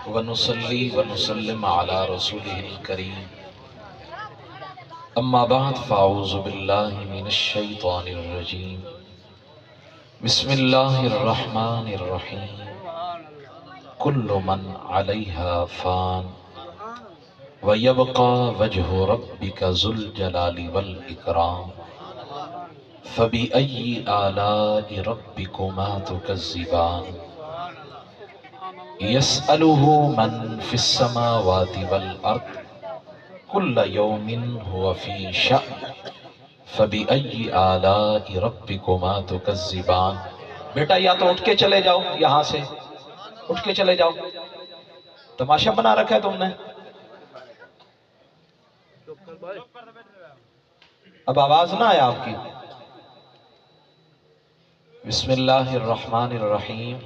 ونصلي ونسلم على رسوله الكريم أما بعد فأعوذ بالله من الشيطان الرجيم بسم الله الرحمن الرحيم كل من عليها فان ويبقى وجه ربك ذو الجلال والإكرام فبأي آلاء ربكما تكذبان يسأله من في السماوات والأرض كل يوم هو في شأن فبأي آلاء ربكما تكذبان۔ بیٹا یا تو اٹھ کے چلے جاؤ، یہاں سے اٹھ کے چلے جاؤ، تماشا بنا رکھا ہے تم نے۔ اب آواز نہ آئے آپ کی۔ بسم اللہ الرحمن الرحیم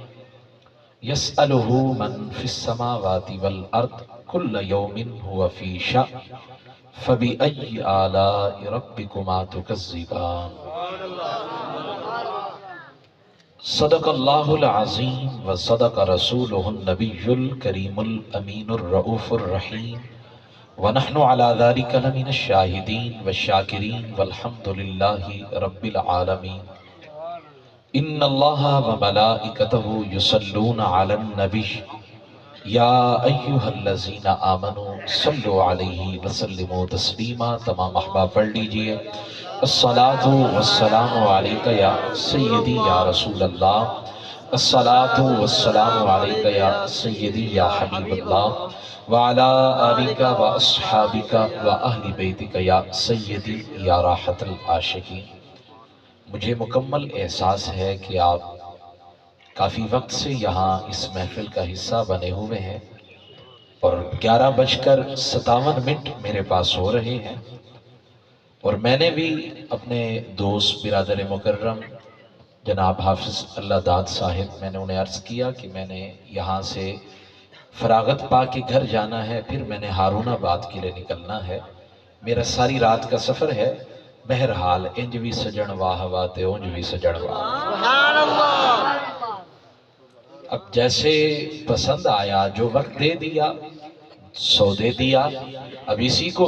یسألہ من فی السماوات والارض کل یوم هو فی شأن فبأی آلاء ربکما تکذبان۔ صدق اللہ العظیم وصدق رسولہ النبی الکریم الامین الرؤوف الرحیم ونحن علی ذلک لمن الشاہدین والشاکرین والحمد للہ رب العالمین۔ ان اللہ وملائکتہ یصلون علی النبی یا ایہا الذین آمنوا صلوا علیہ وسلموا تسلیما۔ تمام احباب پڑھ لیجئے الصلاۃ والسلام علیک یا سیدی یا رسول اللہ، الصلاۃ والسلام علیک یا سیدی یا حبیب اللہ، وعلی آلک واصحابک واہل بیتک یا سیدی یا راحت العاشقین۔ مجھے مکمل احساس ہے کہ آپ کافی وقت سے یہاں اس محفل کا حصہ بنے ہوئے ہیں اور 11:57 میرے پاس ہو رہے ہیں، اور میں نے بھی اپنے دوست برادر مکرم جناب حافظ اللہ داد صاحب، میں نے انہیں عرض کیا کہ میں نے یہاں سے فراغت پا کے گھر جانا ہے، پھر میں نے ہارون آباد کے لیے نکلنا ہے، میرا ساری رات کا سفر ہے۔ بہرحال انج بھی سجن واہ واہ تے اونج بھی سجن واہ۔ سبحان اللہ۔ اب جیسے پسند آیا، جو وقت دے دیا سو دے دیا۔ اب اسی کو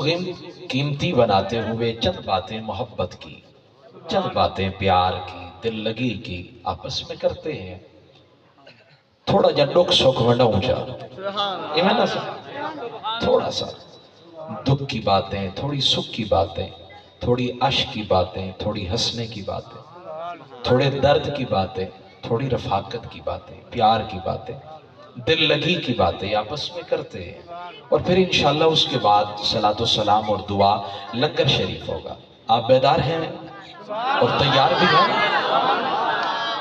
قیمتی بناتے ہوئے چند باتیں محبت کی، چند باتیں پیار کی، دل لگی کی آپس میں کرتے ہیں۔ تھوڑا جا دکھ سکھ ونڈا اونچا، تھوڑا سا دکھ کی باتیں، تھوڑی سکھ کی باتیں، تھوڑی عشق کی باتیں، تھوڑی ہنسنے کی باتیں، تھوڑے درد کی باتیں، تھوڑی رفاقت کی باتیں، پیار کی باتیں، دل لگی کی باتیں آپس میں کرتے ہیں، اور پھر انشاءاللہ اس کے بعد صلاۃ والسلام اور دعا لنگر شریف ہوگا۔ آپ بیدار ہیں اور تیار بھی ہیں؟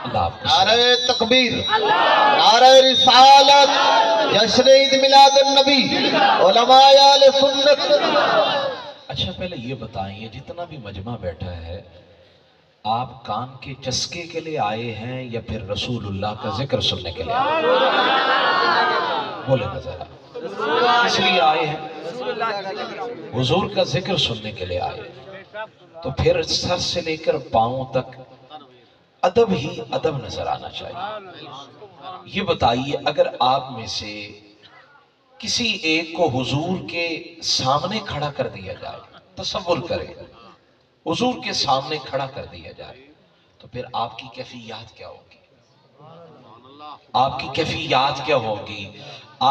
اللہ حافظ۔ نعرہ تکبیر، نعرہ رسالت، جشن عید میلاد النبی، علماء اہل سنت۔ اچھا پہلے یہ بتائیں، یہ جتنا بھی مجمع بیٹھا ہے، آپ کان کے چسکے کے لیے آئے ہیں یا پھر رسول اللہ کا ذکر سننے کے لیے آئے ہیں؟ بولے نا ذرا، اس لیے آئے ہیں؟ حضور کا ذکر سننے کے لیے آئے ہیں، تو پھر سر سے لے کر پاؤں تک ادب ہی ادب نظر آنا چاہیے۔ یہ بتائیے، اگر آپ میں سے کسی ایک کو حضور کے سامنے کھڑا کر دیا جائے، تصور کریں حضور کے سامنے کھڑا کر دیا جائے، تو پھر آپ کی کیفیات کیا ہوگی؟ آپ کی کیفیات کیا ہوگی؟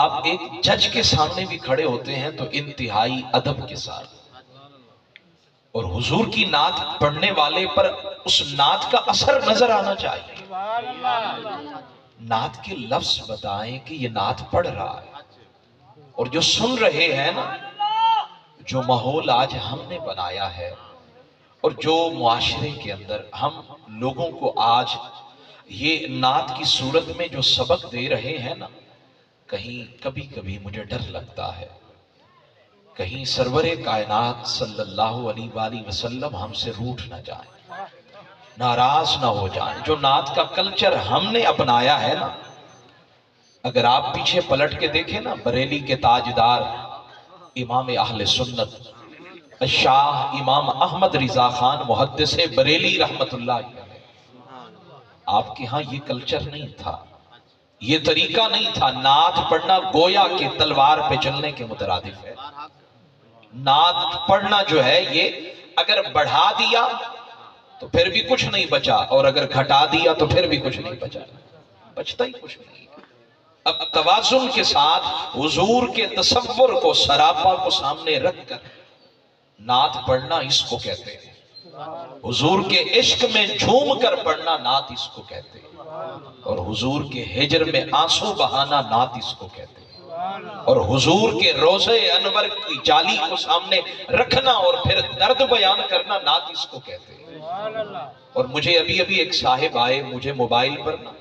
آپ ایک جج کے سامنے بھی کھڑے ہوتے ہیں تو انتہائی ادب کے ساتھ، اور حضور کی نعت پڑھنے والے پر اس نعت کا اثر نظر آنا چاہیے۔ نعت کے لفظ بتائیں کہ یہ نعت پڑھ رہا ہے، اور جو سن رہے ہیں نا، جو ماحول آج ہم نے بنایا ہے اور جو معاشرے کے اندر ہم لوگوں کو آج یہ نعت کی صورت میں جو سبق دے رہے ہیں نا، کہیں کبھی کبھی مجھے ڈر لگتا ہے کہیں سرور کائنات صلی اللہ علیہ وآلہ وسلم ہم سے روٹھ نہ جائیں، ناراض نہ ہو جائیں۔ جو نعت کا کلچر ہم نے اپنایا ہے نا، اگر آپ پیچھے پلٹ کے دیکھیں نا، بریلی کے تاجدار امام اہل سنت شاہ امام احمد رضا خان محدث بریلی رحمت اللہ علیہ، آپ کے ہاں یہ کلچر نہیں تھا۔ یہ طریقہ نہیں تھا. نعت پڑھنا گویا کہ تلوار پہ چلنے کے مترادف ہے. نعت پڑھنا جو ہے یہ اگر بڑھا دیا تو پھر بھی کچھ نہیں بچا، اور اگر گھٹا دیا تو پھر بھی کچھ نہیں بچا، بچتا ہی کچھ نہیں. اب توازن کے ساتھ حضور کے تصور کو، سراپا کو سامنے رکھ کر نعت پڑھنا اس کو کہتے ہیں. حضور کے عشق میں جھوم کر پڑھنا نعت اس کو کہتے ہیں. اور حضور کے ہجر میں آنسو بہانا نعت اس کو کہتے ہیں. اور حضور کے روضے انور کی جالی کو سامنے رکھنا اور پھر درد بیان کرنا نعت اس کو کہتے ہیں. اور مجھے ابھی ایک صاحب آئے مجھے موبائل پر نا،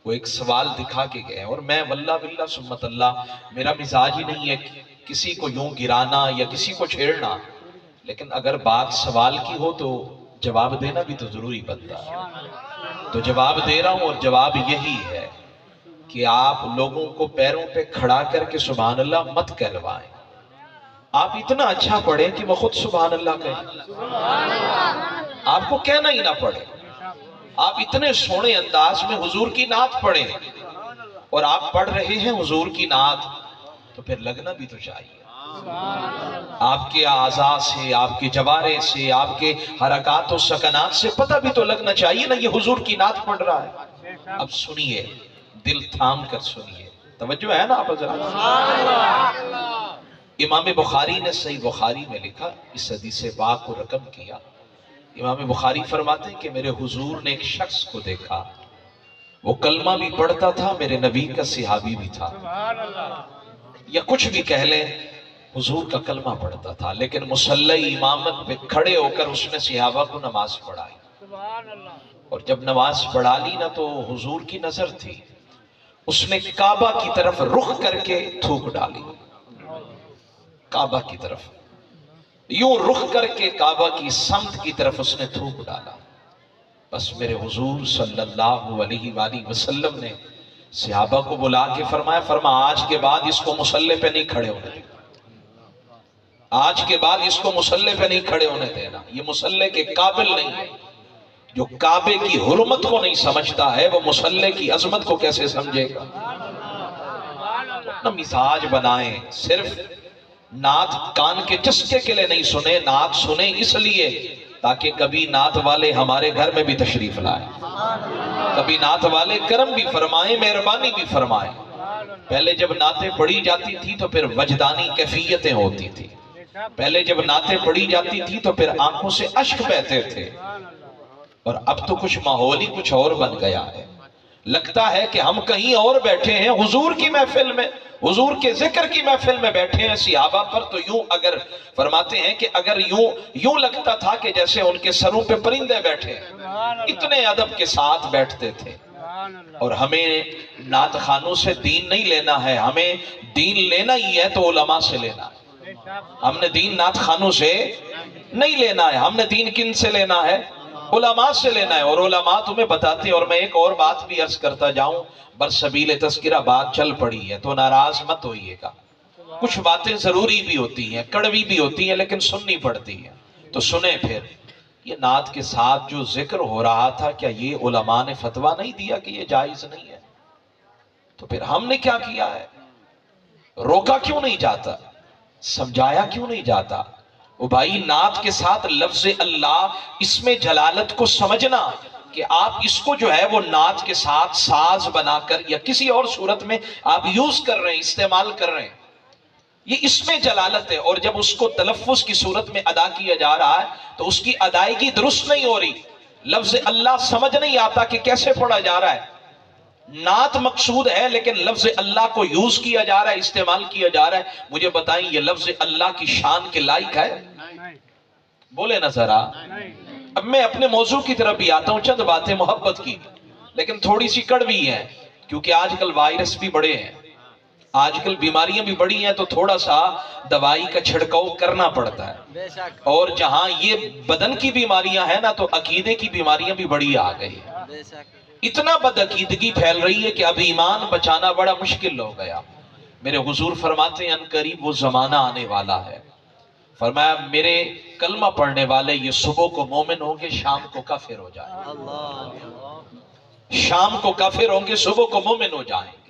وہ ایک سوال دکھا کے گئے، اور میں واللہ باللہ سمت اللہ میرا مزاج ہی نہیں ہے کسی کو یوں گرانا یا کسی کو چھیڑنا، لیکن اگر بات سوال کی ہو تو جواب دینا بھی تو ضروری بنتا ہے. تو جواب دے رہا ہوں، اور جواب یہی ہے کہ آپ لوگوں کو پیروں پہ کھڑا کر کے سبحان اللہ مت کہلوائیں. آپ اتنا اچھا پڑھیں کہ وہ خود سبحان اللہ کہیں، آپ کو کہنا ہی نہ پڑے. آپ اتنے سونے انداز میں حضور کی نعت پڑھیں، اور آپ پڑھ رہے ہیں حضور کی نعت تو پھر لگنا بھی تو چاہیے. آپ کے اعضاء سے، آپ کے جوارے سے، آپ کے حرکات و سکنات سے پتہ بھی تو لگنا چاہیے نا یہ حضور کی نعت پڑھ رہا ہے. اب سنیے، دل تھام کر سنیے، توجہ ہے نا آپ حضرات. امام بخاری نے صحیح بخاری میں لکھا، اس حدیث پاک کو رقم کیا. امام بخاری فرماتے ہیں کہ میرے حضور نے ایک شخص کو دیکھا، وہ کلمہ بھی پڑھتا تھا، میرے نبی کا صحابی بھی تھا، یا کچھ بھی کہہ لیں حضور کا کلمہ پڑھتا تھا، لیکن مصلی امامت پہ کھڑے ہو کر اس نے صحابہ کو نماز پڑھائی. اور جب نماز پڑھا لی نا تو حضور کی نظر تھی، اس نے کعبہ کی طرف رخ کر کے تھوک ڈالی. کعبہ کی طرف یوں رخ کر کے کعبہ کی سمت کی طرف اس نے تھوک ڈالا. بس میرے حضور صلی اللہ علیہ وآلہ وسلم نے صحابہ کو بلا کے فرمایا آج کے بعد اس کو مصلی پہ نہیں کھڑے ہونے دینا، آج کے بعد اس کو مصلی پہ نہیں کھڑے ہونے دینا، یہ مصلی کے قابل نہیں ہے. جو کعبے کی حرمت کو نہیں سمجھتا ہے وہ مصلی کی عظمت کو کیسے سمجھے گا. اپنا مزاج بنائیں. صرف نعت کان کے چسکے کے لیے نہیں سنے، نعت سنیں اس لیے تاکہ کبھی نعت والے ہمارے گھر میں بھی تشریف لائیں، کبھی نعت والے کرم بھی فرمائیں، مہربانی بھی فرمائیں. پہلے جب نعتیں پڑھی جاتی تھی تو پھر وجدانی کیفیتیں ہوتی تھی. پہلے جب نعتیں پڑھی جاتی تھی تو پھر آنکھوں سے اشک بہتے تھے. اور اب تو کچھ ماحول ہی کچھ اور بن گیا ہے. لگتا ہے کہ ہم کہیں اور بیٹھے ہیں، حضور کی محفل میں، حضور کے ذکر کی محفل میں بیٹھے ہیں. صحابہ پر تو یوں اگر فرماتے ہیں کہ اگر یوں لگتا تھا کہ جیسے ان کے سروں پہ پرندے بیٹھے ہیں، اتنے ادب کے ساتھ بیٹھتے تھے. اور ہمیں نعت خانوں سے دین نہیں لینا ہے، ہمیں دین لینا ہی ہے تو علماء سے لینا ہے. ہم نے دین نعت خانوں سے نہیں لینا ہے، ہم نے دین کن سے لینا ہے؟ علماء سے لینا ہے. اور علماء تمہیں بتاتے ہیں. اور میں ایک اور بات بھی عرض کرتا جاؤں، برسبیل تذکرہ بات چل پڑی ہے تو ناراض مت ہوئیے گا. کچھ باتیں ضروری بھی ہوتی ہیں، کڑوی بھی ہوتی ہیں، لیکن سننی پڑتی ہیں تو سنیں. پھر یہ نعت کے ساتھ جو ذکر ہو رہا تھا، کیا یہ علماء نے فتویٰ نہیں دیا کہ یہ جائز نہیں ہے؟ تو پھر ہم نے کیا کیا ہے؟ روکا کیوں نہیں جاتا؟ سمجھایا کیوں نہیں جاتا؟ وہ بھائی نعت کے ساتھ لفظ اللہ، اس میں جلالت کو سمجھنا کہ آپ اس کو جو ہے وہ نعت کے ساتھ ساز بنا کر یا کسی اور صورت میں آپ یوز کر رہے ہیں، استعمال کر رہے ہیں، یہ اس میں جلالت ہے. اور جب اس کو تلفظ کی صورت میں ادا کیا جا رہا ہے تو اس کی ادائیگی درست نہیں ہو رہی. لفظ اللہ سمجھ نہیں آتا کہ کیسے پڑھا جا رہا ہے. نعت مقصود ہے لیکن لفظ اللہ کو یوز کیا جا رہا ہے، استعمال کیا جا رہا ہے. مجھے بتائیں یہ لفظ اللہ کی شان کے لائق ہے؟ بولے نا ذرا. اب میں اپنے موضوع کی طرف بھی آتا ہوں، چند باتیں محبت کی لیکن تھوڑی سی کڑوی ہیں، کیونکہ آج کل وائرس بھی بڑے ہیں، آج کل بیماریاں بھی بڑی ہیں، تو تھوڑا سا دوائی کا چھڑکاؤ کرنا پڑتا ہے. اور جہاں یہ بدن کی بیماریاں ہیں نا تو عقیدے کی بیماریاں بھی بڑی آ گئی ہیں. اتنا بدعقیدگی پھیل رہی ہے کہ اب ایمان بچانا بڑا مشکل ہو گیا. میرے حضور فرماتے ہیں ان قریب وہ زمانہ آنے والا ہے، فرمایا میرے کلمہ پڑھنے والے یہ صبح کو مومن ہوں گے، شام کو کافر ہو جائیں گے. شام کو کافر ہوں گے، صبح کو مومن ہو جائیں گے.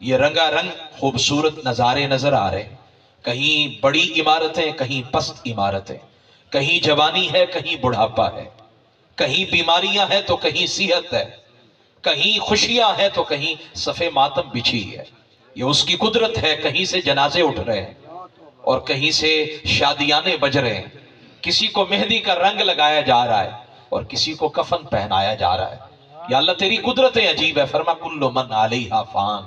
یہ رنگا رنگ خوبصورت نظارے نظر آ رہے ہیں، کہیں بڑی عمارتیں، کہیں پست عمارتیں، کہیں جوانی ہے، کہیں بڑھاپا ہے، کہیں بیماریاں ہیں تو کہیں صحت ہے، کہیں خوشیاں ہیں تو کہیں صفے ماتم بچھی ہے۔ یہ اس کی قدرت ہے، کہیں سے جنازے اٹھ رہے ہیں اور کہیں سے شادیانے بج رہے ہیں، کسی کو مہندی کا رنگ لگایا جا رہا ہے اور کسی کو کفن پہنایا جا رہا ہے۔ یا اللہ تیری قدرتیں عجیب ہے۔ فرما کل من علیہا فان،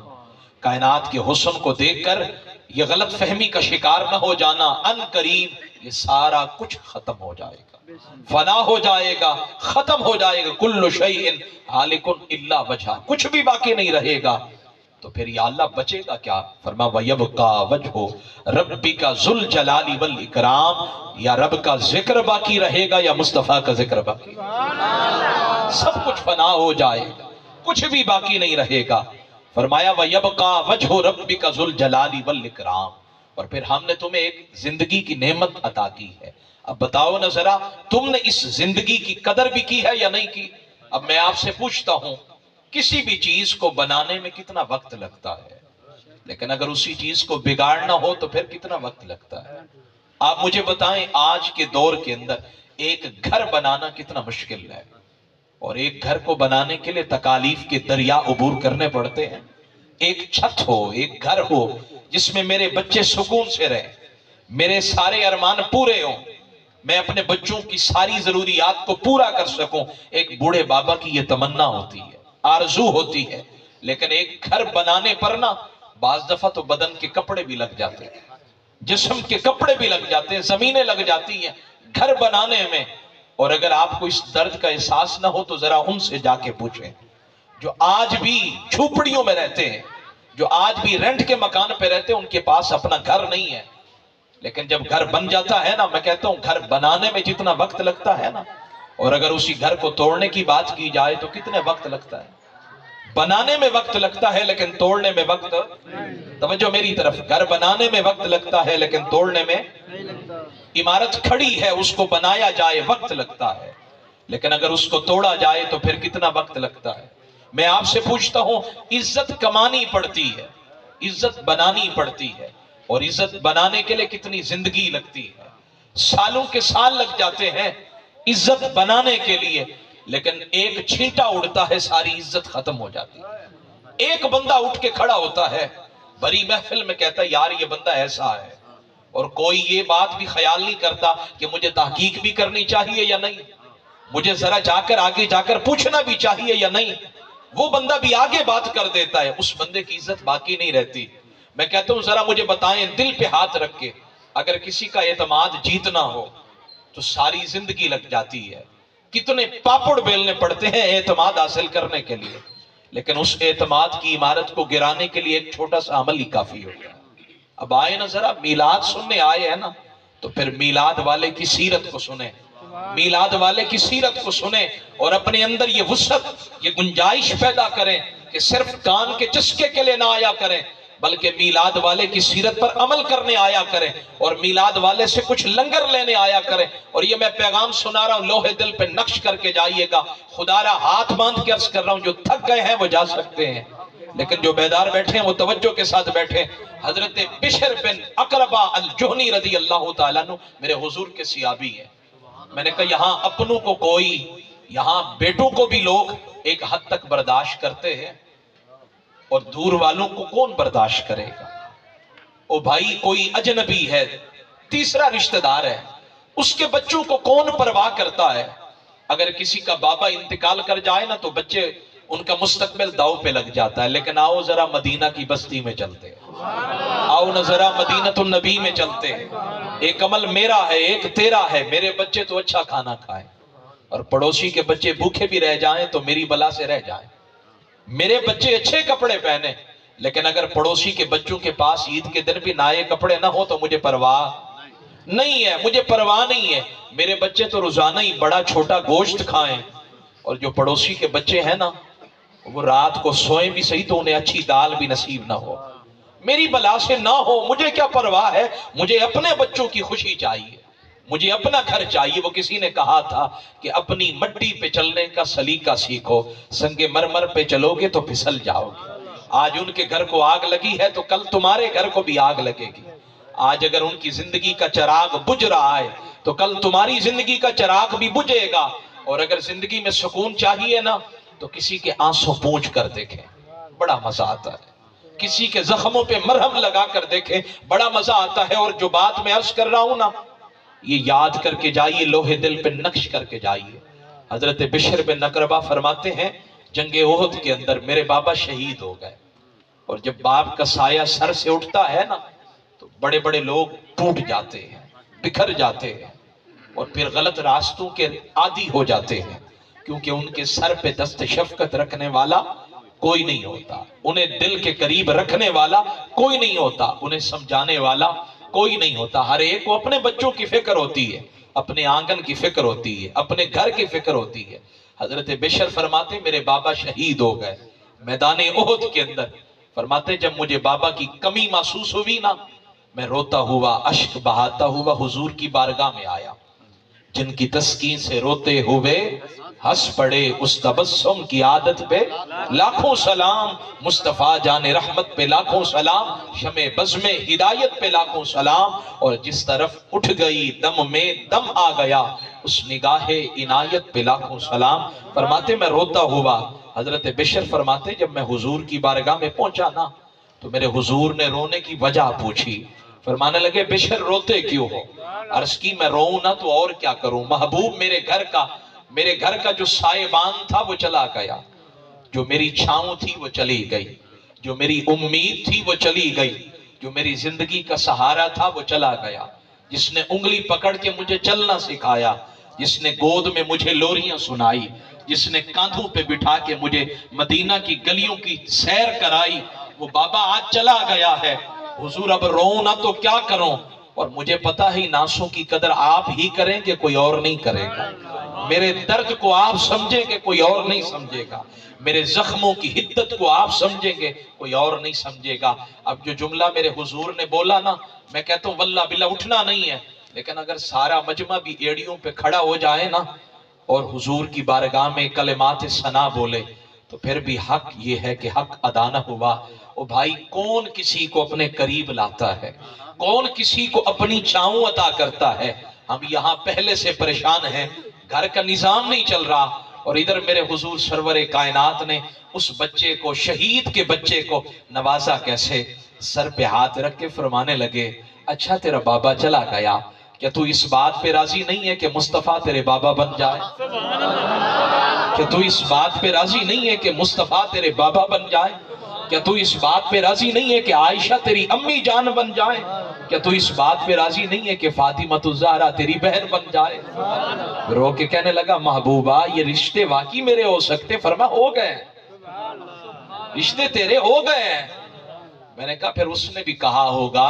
کائنات کے حسن کو دیکھ کر یہ غلط فہمی کا شکار نہ ہو جانا، ان قریب یہ سارا کچھ ختم ہو جائے گا، فنا ہو جائے گا، ختم ہو جائے گا۔ کل شیء ہالک الا وجہہ، کچھ بھی باقی نہیں رہے گا۔ تو پھر یا اللہ بچے گا کیا؟ فرما وَيَبْقَى وَجْهُ رَبِّكَ ذُو الْجَلَالِ وَالْإِكْرَامِ، یا رب کا ذکر باقی رہے گا یا مصطفیٰ کا ذکر باقی؟ سب کچھ فنا ہو جائے گا، کچھ بھی باقی نہیں رہے گا۔ فرمایا وَيَبْقَى وَجْهُ رَبِّكَ ذُو الْجَلَالِ وَالْإِكْرَامِ، اور پھر ہم نے تمہیں ایک زندگی کی نعمت عطا کی ہے۔ اب بتاؤ نا ذرا، تم نے اس زندگی کی قدر بھی کی ہے یا نہیں کی؟ اب میں آپ سے پوچھتا ہوں، کسی بھی چیز کو بنانے میں کتنا وقت لگتا ہے، لیکن اگر اسی چیز کو بگاڑنا ہو تو پھر کتنا وقت لگتا ہے؟ آپ مجھے بتائیں، آج کے دور کے اندر ایک گھر بنانا کتنا مشکل ہے، اور ایک گھر کو بنانے کے لیے تکالیف کے دریا عبور کرنے پڑتے ہیں۔ ایک چھت ہو، ایک گھر ہو جس میں میرے بچے سکون سے رہیں، میرے سارے ارمان پورے ہوں، میں اپنے بچوں کی ساری ضروریات کو پورا کر سکوں، ایک بوڑھے بابا کی یہ تمنا ہوتی ہے، آرزو ہوتی ہے۔ لیکن ایک گھر بنانے پر نا بعض دفعہ تو بدن کے کپڑے بھی لگ جاتے ہیں، جسم کے کپڑے بھی لگ جاتے ہیں، زمینیں لگ جاتی ہیں گھر بنانے میں۔ اور اگر آپ کو اس درد کا احساس نہ ہو تو ذرا ان سے جا کے پوچھیں جو آج بھی جھوپڑیوں میں رہتے ہیں، جو آج بھی رینٹ کے مکان پہ رہتے ہیں، ان کے پاس اپنا گھر نہیں ہے، لیکن جب گھر بن جاتا ہے نا، میں کہتا ہوں گھر بنانے میں جتنا وقت لگتا ہے نا، اور اگر اسی گھر کو توڑنے کی بات کی جائے تو کتنے وقت لگتا ہے؟ بنانے میں وقت لگتا ہے لیکن توڑنے میں وقت، توجہ میری طرف، گھر بنانے میں وقت لگتا ہے لیکن توڑنے میں، عمارت کھڑی ہے اس کو بنایا جائے وقت لگتا ہے، لیکن اگر اس کو توڑا جائے تو پھر کتنا وقت لگتا ہے؟ میں آپ سے پوچھتا ہوں، عزت کمانی پڑتی ہے، عزت بنانی پڑتی ہے، اور عزت بنانے کے لیے کتنی زندگی لگتی ہے، سالوں کے سال لگ جاتے ہیں عزت بنانے کے لیے، لیکن ایک چھینٹا اڑتا ہے ساری عزت ختم ہو جاتی ہے۔ ایک بندہ اٹھ کے کھڑا ہوتا ہے بڑی محفل میں، کہتا ہے یار یہ بندہ ایسا ہے، اور کوئی یہ بات بھی خیال نہیں کرتا کہ مجھے تحقیق بھی کرنی چاہیے یا نہیں، مجھے ذرا جا کر آگے جا کر پوچھنا بھی چاہیے یا نہیں، وہ بندہ بھی آگے بات کر دیتا ہے، اس بندے کی عزت باقی نہیں رہتی۔ میں کہتا ہوں ذرا مجھے بتائیں، دل پہ ہاتھ رکھ کے، اگر کسی کا اعتماد جیتنا ہو تو ساری زندگی لگ جاتی ہے، کتنے پاپڑ بیلنے پڑتے ہیں اعتماد حاصل کرنے کے لیے، لیکن اس اعتماد کی عمارت کو گرانے کے لیے ایک چھوٹا سا عمل ہی کافی ہوتا ہے۔ اب آئے نا ذرا، میلاد سننے آئے ہیں نا، تو پھر میلاد والے کی سیرت کو سنیں، میلاد والے کی سیرت کو سنیں، اور اپنے اندر یہ وسعت، یہ گنجائش پیدا کریں کہ صرف کان کے چسکے کے لیے نہ آیا کریں، بلکہ میلاد والے کی سیرت پر عمل کرنے آیا کریں، اور میلاد والے سے کچھ لنگر لینے آیا کریں۔ اور یہ میں پیغام سنا رہا ہوں، لوہے دل پہ نقش کر کے جائیے گا، خدا را ہاتھ باندھ کے عرض کر رہا ہوں، جو تھک گئے ہیں وہ جا سکتے ہیں، لیکن جو بیدار بیٹھے ہیں وہ توجہ کے ساتھ بیٹھے۔ حضرت بشر بن اقربہ الجہنی رضی اللہ تعالیٰ عنہ میرے حضور کے صحابی ہیں۔ میں نے کہا یہاں اپنوں کو کوئی، یہاں بیٹوں کو بھی لوگ ایک حد تک برداشت کرتے ہیں، اور دور والوں کو کون برداشت کرے گا؟ او بھائی، کوئی اجنبی ہے، تیسرا رشتہ دار ہے، اس کے بچوں کو کون پرواہ کرتا ہے؟ اگر کسی کا بابا انتقال کر جائے نا تو بچے، ان کا مستقبل داؤ پہ لگ جاتا ہے۔ لیکن آؤ ذرا مدینہ کی بستی میں چلتے ہیں، آؤ نا ذرا مدینۃ النبی میں چلتے ہیں، ایک عمل میرا ہے، ایک تیرا ہے، میرے بچے تو اچھا کھانا کھائیں، اور پڑوسی کے بچے بھوکے بھی رہ جائیں تو میری بلا سے رہ جائیں، میرے بچے اچھے کپڑے پہنے، لیکن اگر پڑوسی کے بچوں کے پاس عید کے دن بھی نئے کپڑے نہ ہو تو مجھے پرواہ نہیں ہے، مجھے پرواہ نہیں ہے، میرے بچے تو روزانہ ہی بڑا چھوٹا گوشت کھائیں، اور جو پڑوسی کے بچے ہیں نا وہ رات کو سوئیں بھی صحیح تو انہیں اچھی دال بھی نصیب نہ ہو، میری بلا سے نہ ہو، مجھے کیا پرواہ ہے، مجھے اپنے بچوں کی خوشی چاہیے، مجھے اپنا گھر چاہیے۔ وہ کسی نے کہا تھا کہ اپنی مٹی پہ چلنے کا سلیقہ سیکھو، سنگ مرمر پہ چلو گے تو پھسل جاؤ گے۔ آج ان کے گھر کو آگ لگی ہے تو کل تمہارے گھر کو بھی آگ لگے گی. آج اگر ان کی زندگی کا چراغ بجھ رہا ہے تو کل تمہاری زندگی کا چراغ بھی بجھے گا. اور اگر زندگی میں سکون چاہیے نا تو کسی کے آنسو پونچھ کر دیکھیں, بڑا مزہ آتا ہے. کسی کے زخموں پہ مرہم لگا کر دیکھیں, بڑا مزہ آتا ہے. اور جو بات میں عرض کر رہا ہوں نا, یہ یاد کر کے جائیے, لوہے دل پہ نقش کر کے جائیے. حضرت بشر بن نقربہ فرماتے ہیں جنگ احد کے اندر میرے بابا شہید ہو گئے, اور جب باپ کا سایہ سر سے اٹھتا ہے نا تو بڑے بڑے لوگ ٹوٹ جاتے ہیں, بکھر جاتے ہیں, اور پھر غلط راستوں کے عادی ہو جاتے ہیں, کیونکہ ان کے سر پہ دست شفقت رکھنے والا کوئی نہیں ہوتا, انہیں دل کے قریب رکھنے والا کوئی نہیں ہوتا, انہیں سمجھانے والا کوئی نہیں ہوتا. ہر ایک کو اپنے بچوں کی فکر ہوتی ہے, اپنے آنگن کی فکر ہوتی ہے, اپنے گھر کی فکر ہوتی ہے. حضرت بشر فرماتے میرے بابا شہید ہو گئے میدان احد کے اندر. فرماتے جب مجھے بابا کی کمی محسوس ہوئی نا, میں روتا ہوا, اشک بہاتا ہوا حضور کی بارگاہ میں آیا. جن کی تسکین سے روتے ہوئے ہنس پڑے, اس تبسم کی عادت پہ لاکھوں سلام, مصطفیٰ جان رحمت پہ لاکھوں سلام, شمع بزم ہدایت پہ لاکھوں سلام. اور جس طرف اٹھ گئی دم میں دم آ گیا, اس نگاہ عنایت پہ لاکھوں سلام. فرماتے میں روتا ہوا, حضرت بشر فرماتے جب میں حضور کی بارگاہ میں پہنچا نا تو میرے حضور نے رونے کی وجہ پوچھی. فرمانے لگے بشر روتے کیوں ہو؟ عرض کی میں روؤں نہ تو اور کیا کروں, محبوب میرے گھر کا جو سائبان تھا وہ چلا گیا, جو میری چھاؤں تھی وہ چلی گئی, جو میری امید تھی وہ چلی گئی, جو میری زندگی کا سہارا تھا وہ چلا گیا, جس نے انگلی پکڑ کے مجھے چلنا سکھایا, جس نے گود میں مجھے لوریاں سنائی, جس نے کاندھوں پہ بٹھا کے مجھے مدینہ کی گلیوں کی سیر کرائی, وہ بابا آج چلا گیا ہے. حضور اب روؤں نہ تو کیا کروں, اور مجھے پتا ہی ناسوں کی قدر آپ ہی کریں گے, کوئی اور نہیں کرے گا. میرے درد کو آپ سمجھیں گے, کوئی اور نہیں سمجھے گا. میرے زخموں کی حدت کو آپ سمجھیں گے, کوئی اور نہیں سمجھے گا. اب جو جملہ میرے حضور نے بولا نا, میں کہتا ہوں واللہ باللہ اٹھنا نہیں ہے, لیکن اگر سارا مجمع بھی ایڑیوں پہ کھڑا ہو جائے نا اور حضور کی بارگاہ میں کلمات ثنا بولے تو پھر بھی حق یہ ہے کہ حق ادا نہ ہوا. او بھائی, کون کسی کو اپنے قریب لاتا ہے, کون کسی کو اپنی چھاؤں عطا کرتا ہے. ہم یہاں پہلے سے پریشان ہیں, گھر کا نظام نہیں چل رہا, اور ادھر میرے حضور سرور کائنات نے اس بچے کو, شہید کے بچے کو نوازا کیسے. سر پہ ہاتھ رکھ کے فرمانے لگے اچھا تیرا بابا چلا گیا, کیا تو اس بات پہ راضی نہیں ہے کہ مصطفیٰ تیرے بابا بن جائے؟ کیا تو اس بات پہ راضی نہیں ہے کہ مصطفیٰ تیرے بابا بن جائے؟ کیا تو اس بات پہ راضی نہیں ہے کہ عائشہ تیری امی جان بن جائے؟ کیا تو اس بات پہ راضی نہیں ہے کہ فاطمہ الزہرا تیری بہن بن جائے؟ رو کے کہنے لگا محبوبہ یہ رشتے واقعی میرے ہو سکتے؟ فرما ہو گئے, رشتے تیرے ہو گئے. میں نے کہا پھر اس نے بھی کہا ہوگا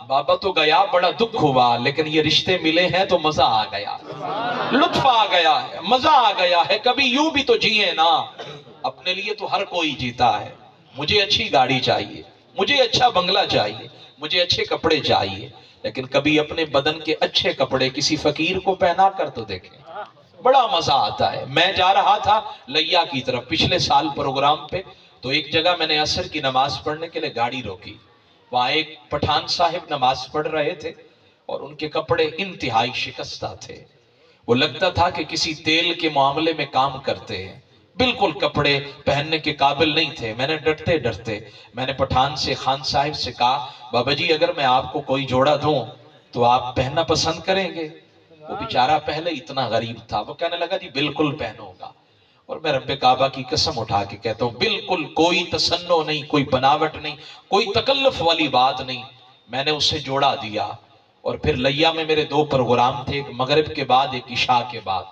بابا تو گیا بڑا دکھ ہوا, لیکن یہ رشتے ملے ہیں تو مزہ آ گیا, لطف آ گیا ہے, مزہ آ گیا ہے. کبھی یوں بھی تو جیے نا, اپنے لیے تو ہر کوئی جیتا ہے. مجھے اچھی گاڑی چاہیے, مجھے اچھا بنگلہ چاہیے, مجھے اچھے کپڑے چاہیے, لیکن کبھی اپنے بدن کے اچھے کپڑے کسی فقیر کو پہنا کر تو دیکھیں, بڑا مزہ آتا ہے. میں جا رہا تھا لیا کی طرف پچھلے سال پروگرام پہ, تو ایک جگہ میں نے عصر کی نماز پڑھنے کے لیے گاڑی روکی. وہاں ایک پٹھان صاحب نماز پڑھ رہے تھے اور ان کے کپڑے انتہائی شکستہ تھے. وہ لگتا تھا کہ کسی تیل کے معاملے میں کام کرتے ہیں, بالکل کپڑے پہننے کے قابل نہیں تھے. میں نے ڈرتے ڈرتے میں نے پٹھان سے, خان صاحب سے کہا بابا جی اگر میں آپ کو کوئی جوڑا دوں تو آپ پہننا پسند کریں گے؟ وہ بیچارہ پہلے اتنا غریب تھا, وہ کہنے لگا جی بالکل پہنوں گا. اور میں رب کعبہ کی قسم اٹھا کے کہتا ہوں بالکل کوئی تصنع نہیں, کوئی بناوٹ نہیں, کوئی تکلف والی بات نہیں. میں نے اسے جوڑا دیا, اور پھر لیا میں میرے 2 پروگرام تھے, ایک مغرب کے بعد ایک عشاء کے بعد.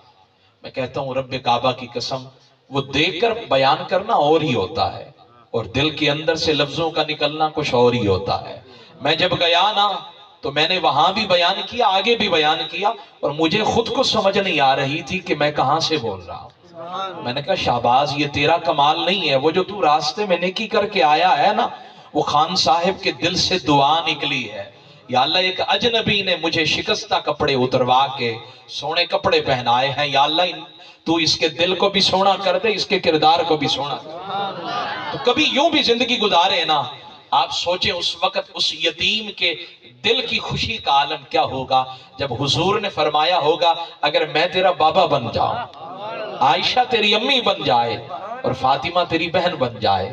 میں کہتا ہوں رب کعبہ کی قسم وہ دیکھ کر بیان کرنا اور ہی ہوتا ہے, اور دل کے اندر سے لفظوں کا نکلنا کچھ اور ہی ہوتا ہے. میں جب گیا نا تو میں نے وہاں بھی بیان کیا, آگے بھی بیان کیا, اور مجھے خود کو سمجھ نہیں آ رہی تھی کہ میں کہاں سے بول رہا ہوں. میں نے کہا شہباز یہ تیرا کمال نہیں ہے, وہ جو تو راستے میں نیکی کر کے آیا ہے نا وہ خان صاحب کے دل سے دعا نکلی ہے. یا اللہ ایک اجنبی نے مجھے شکستہ کپڑے اتروا کے سونے کپڑے پہنائے ہیں, یا اللہ تو اس کے دل کو بھی سونا کر دے, اس کے کردار کو بھی سونا کر دے. تو کبھی یوں بھی زندگی گزارے نا، آپ سوچیں اس وقت اس یتیم کے دل کی خوشی کا عالم کیا ہوگا جب حضور نے فرمایا ہوگا اگر میں تیرا بابا بن جاؤں، عائشہ تیری امی بن جائے اور فاطمہ تیری بہن بن جائے۔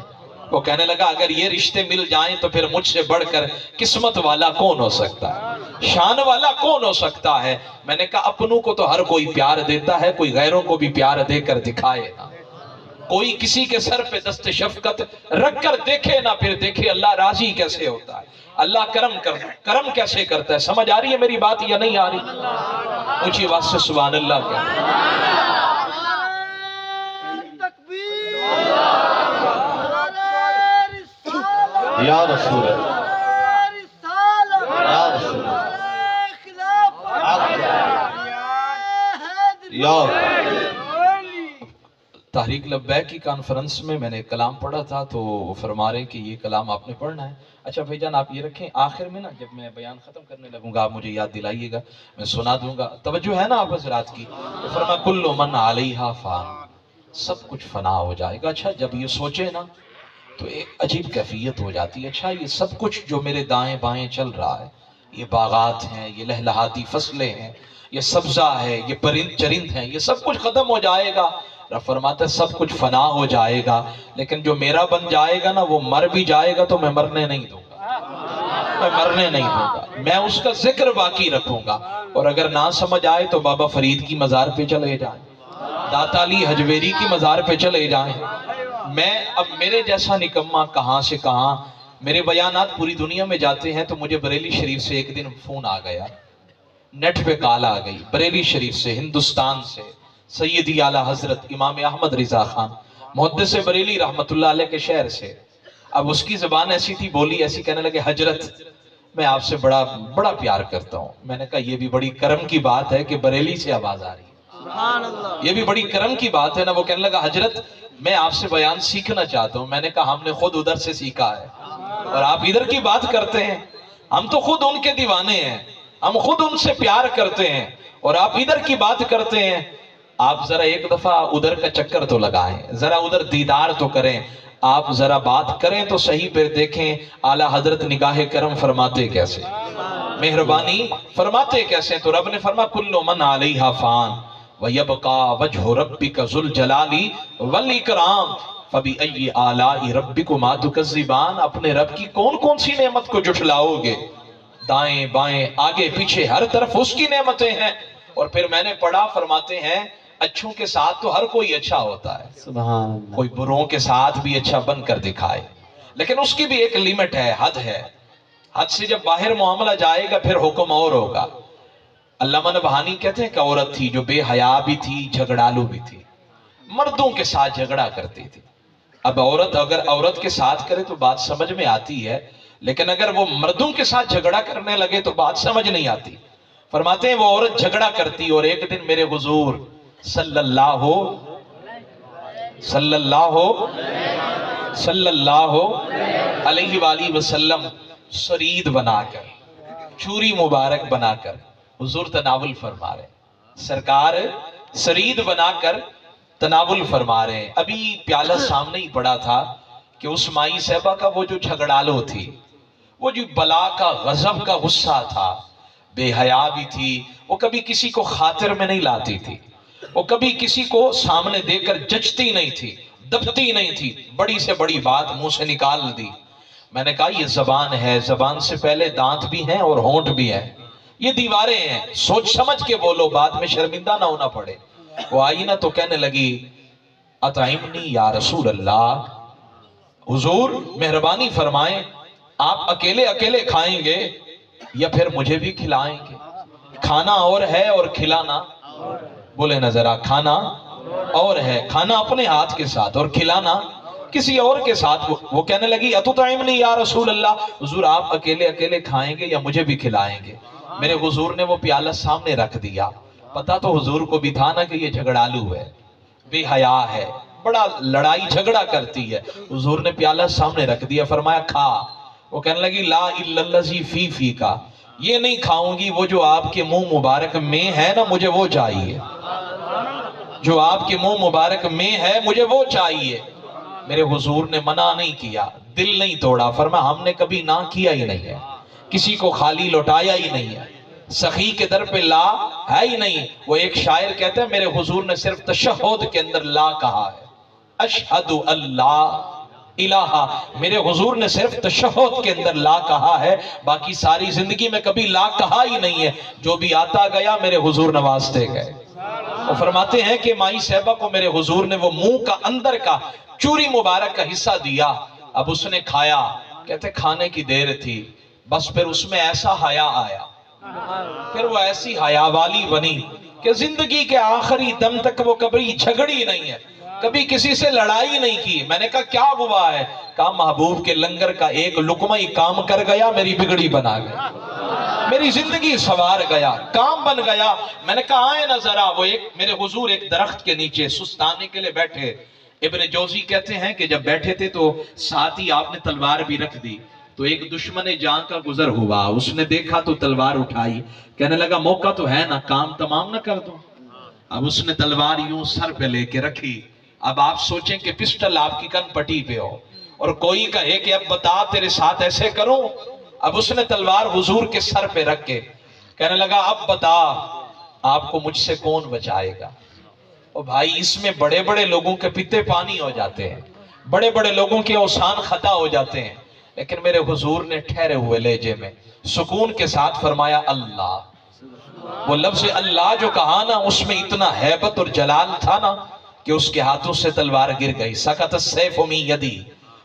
وہ کہنے لگا اگر یہ رشتے مل جائیں تو پھر مجھ سے بڑھ کر قسمت والا کون ہو سکتا ہے، شان والا کون ہو سکتا ہے۔ میں نے کہا اپنوں کو تو ہر کوئی پیار دیتا ہے، کوئی غیروں کو بھی پیار دے کر دکھائے نا، کوئی کسی کے سر پہ دست شفقت رکھ کر دیکھے نا، پھر دیکھے اللہ راضی کیسے ہوتا ہے، اللہ کرم کیسے کرتا ہے۔ سمجھ آ رہی ہے میری بات یا نہیں آ رہی؟ اونچی آواز سے سبحان اللہ کہہ۔ یا رسول اللہ، یا رسول اللہ، تحریک لبیک کی کانفرنس میں میں نے کلام پڑھا تھا تو وہ فرما رہے کہ یہ کلام آپ نے پڑھنا ہے۔ اچھا بھائی جان آپ یہ رکھیں، آخر میں نا جب میں بیان ختم کرنے لگوں گا آپ مجھے یاد دلائیے گا، میں سنا دوں گا، توجہ ہے نا آپ حضرات کی؟ تو فرما کل من علیہا فان، سب کچھ فنا ہو جائے گا۔ اچھا جب یہ سوچے نا تو ایک عجیب کیفیت ہو جاتی ہے، اچھا یہ سب کچھ جو میرے دائیں بائیں چل رہا ہے، یہ باغات ہیں، یہ لہلہاتی فصلیں ہیں، یہ سبزہ ہے، یہ پرند چرند ہیں، یہ سب کچھ ختم ہو جائے گا۔ رب فرماتا ہے سب کچھ فنا ہو جائے گا، لیکن جو میرا بن جائے گا نا وہ مر بھی جائے گا تو میں مرنے نہیں دوں گا، میں مرنے نہیں دوں گا، میں اس کا ذکر باقی رکھوں گا۔ اور اگر نہ سمجھ آئے تو بابا فرید کی مزار پہ چلے جائیں، داتا علی حجویری کی مزار پہ چلے جائیں۔ میں اب میرے جیسا نکمہ کہاں سے کہاں، میرے بیانات پوری دنیا میں جاتے ہیں تو مجھے بریلی شریف سے ایک دن فون آ گیا، نیٹ پہ کال آ گئی بریلی شریف سے، ہندوستان سے، سیدی اعلیٰ حضرت امام احمد رضا خان محدث بریلی رحمت اللہ علیہ کے شہر سے۔ اب اس کی زبان ایسی تھی، بولی ایسی، کہنے لگے حضرت میں آپ سے بڑا پیار کرتا ہوں۔ میں نے کہا یہ بھی بڑی کرم کی بات ہے کہ بریلی سے آواز آ رہی ہے، یہ بھی بڑی کرم کی بات ہے نا۔ وہ کہنے لگا حضرت میں آپ سے بیان سیکھنا چاہتا ہوں۔ میں نے کہا ہم نے خود ادھر سے سیکھا ہے اور آپ ادھر کی بات کرتے ہیں، ہم تو خود ان کے دیوانے ہیں، ہم خود ان سے پیار کرتے ہیں اور آپ ادھر کی بات کرتے ہیں۔ آپ ذرا ایک دفعہ ادھر کا چکر تو لگائیں، ذرا ادھر دیدار تو کریں، آپ ذرا بات کریں تو صحیح، پھر دیکھیں اعلیٰ حضرت نگاہ کرم فرماتے کیسے، مہربانی فرماتے کیسے۔ تو رب نے فرمایا کل من علیہا فان وَيَبْقَى وَجْهُ رَبِّكَ ذُو الْجَلَالِ وَالْإِكْرَامِ فَبِأَيِّ آلَاءِ رَبِّكُمَا تُكَذِّبَانِ۔ اپنے رب کی کون کون سی نعمت کو جھٹلاؤ گے؟ دائیں بائیں آگے پیچھے ہر طرف اس کی نعمتیں ہیں۔ اور پھر میں نے پڑھا، فرماتے ہیں اچھوں کے ساتھ تو ہر کوئی اچھا ہوتا ہے، سبحان اللہ، کوئی بروں کے ساتھ بھی اچھا بن کر دکھائے، لیکن اس کی بھی ایک لیمٹ ہے، حد ہے، حد سے جب باہر معاملہ جائے گا پھر حکم اور ہوگا۔ علامہ نبہانی کہتے ہیں کہ عورت تھی جو بے حیا بھی تھی، جھگڑالو بھی تھی، مردوں کے ساتھ جھگڑا کرتی تھی۔ اب عورت اگر عورت کے ساتھ کرے تو بات سمجھ میں آتی ہے، لیکن اگر وہ مردوں کے ساتھ جھگڑا کرنے لگے تو بات سمجھ نہیں آتی۔ فرماتے ہیں وہ عورت جھگڑا کرتی اور ایک دن میرے حضور صلی اللہ علیہ وآلہ وسلم سرید بنا کر، چوری مبارک بنا کر حضور تناول فرما رہے ہیں، سرکار سرید بنا کر تناول فرما رہے ہیں۔ ابھی پیالہ سامنے ہی پڑا تھا کہ اس مائی صاحبہ کا وہ جو جھگڑالو تھی، وہ جو بلا کا غضب کا غصہ تھا، بے حیا بھی تھی، وہ کبھی کسی کو خاطر میں نہیں لاتی تھی، وہ کبھی کسی کو سامنے دے کر جچتی نہیں تھی، دبتی نہیں تھی، بڑی سے بڑی بات منہ سے نکال دی۔ میں نے کہا یہ زبان ہے، زبان سے پہلے دانت بھی ہیں اور ہونٹ بھی ہیں، یہ دیواریں ہیں، سوچ سمجھ کے بولو، بعد میں شرمندہ نہ ہونا پڑے۔ وہ آئی نا تو کہنے لگی اطعمنی یا رسول اللہ، حضور مہربانی فرمائیں، آپ اکیلے اکیلے کھائیں گے یا پھر مجھے بھی کھلائیں گے؟ کھانا اور ہے اور کھلانا، بولے نا ذرا، کھانا اور ہے، کھانا اپنے ہاتھ کے ساتھ اور کھلانا کسی اور کے ساتھ۔ وہ کہنے لگی اتطعمنی یا رسول اللہ، حضور آپ اکیلے اکیلے کھائیں گے یا مجھے بھی کھلائیں گے؟ میرے حضور نے وہ پیالہ سامنے رکھ دیا، پتا تو حضور کو بھی تھا نا کہ یہ جھگڑالو ہے، بے حیا ہے، بڑا لڑائی جھگڑا کرتی ہے۔ حضور نے پیالہ سامنے رکھ دیا، فرمایا کھا۔ وہ کہنے لگی لا الا الذی فی فی کا، یہ نہیں کھاؤں گی، وہ جو آپ کے منہ مبارک میں ہے نا مجھے وہ چاہیے، جو آپ کے منہ مبارک میں ہے مجھے وہ چاہیے۔ میرے حضور نے منع نہیں کیا، دل نہیں توڑا، فرمایا ہم نے کبھی نہ کیا ہی نہیں ہے، کسی کو خالی لوٹایا ہی نہیں ہے، سخی کے در پہ لا ہے ہی نہیں۔ وہ ایک شاعر کہتا ہے میرے حضور نے صرف تشہد کے اندر لا کہا ہے، اشہد اللہ الہ، میرے حضور نے صرف تشہد کے اندر لا کہا ہے، باقی ساری زندگی میں کبھی لا کہا ہی نہیں ہے۔ جو بھی آتا گیا میرے حضور نوازتے گئے۔ وہ فرماتے ہیں کہ مائی صاحبہ کو میرے حضور نے وہ منہ کا اندر کا چوری مبارک کا حصہ دیا، اب اس نے کھایا، کہتے کھانے کی دیر تھی، بس پھر اس میں ایسا حیا آیا، پھر وہ ایسی حیا والی بنی کہ زندگی کے آخری دم تک وہ کبھی جھگڑی نہیں ہے، کبھی کسی سے لڑائی نہیں کی۔ میں نے کہا کیا ہوا ہے؟ کہا محبوب کے لنگر کا ایک لقمہ ہی کام کر گیا، میری بگڑی بنا گیا، میری زندگی سوار گیا، کام بن گیا۔ میں نے کہا آئے نہ ذرا، وہ ایک میرے حضور ایک درخت کے نیچے سستانے کے لیے بیٹھے۔ ابن جوزی کہتے ہیں کہ جب بیٹھے تھے تو ساتھ ہی آپ نے تلوار بھی رکھ دی، تو ایک دشمن جان کا گزر ہوا، اس نے دیکھا تو تلوار اٹھائی، کہنے لگا موقع تو ہے نا، کام تمام نہ کر دو۔ اب اس نے تلوار یوں سر پہ لے کے رکھی۔ اب آپ سوچیں کہ پسٹل آپ کی کن پٹی پہ ہو اور کوئی کہے کہ اب بتا تیرے ساتھ ایسے کروں۔ اب اس نے تلوار حضور کے سر پہ رکھ کے کہنے لگا اب بتا آپ کو مجھ سے کون بچائے گا۔ اور بھائی اس میں بڑے بڑے لوگوں کے پیتے پانی ہو جاتے ہیں، بڑے بڑے لوگوں کے اوسان خطا ہو جاتے ہیں، لیکن میرے حضور نے ٹھہرے ہوئے لہجے میں سکون کے ساتھ فرمایا اللہ۔ وہ لفظ اللہ جو کہا نا، اس میں اتنا ہیبت اور جلال تھا نا کہ اس کے ہاتھوں سے تلوار گر گئی، سقط السیف من یدی،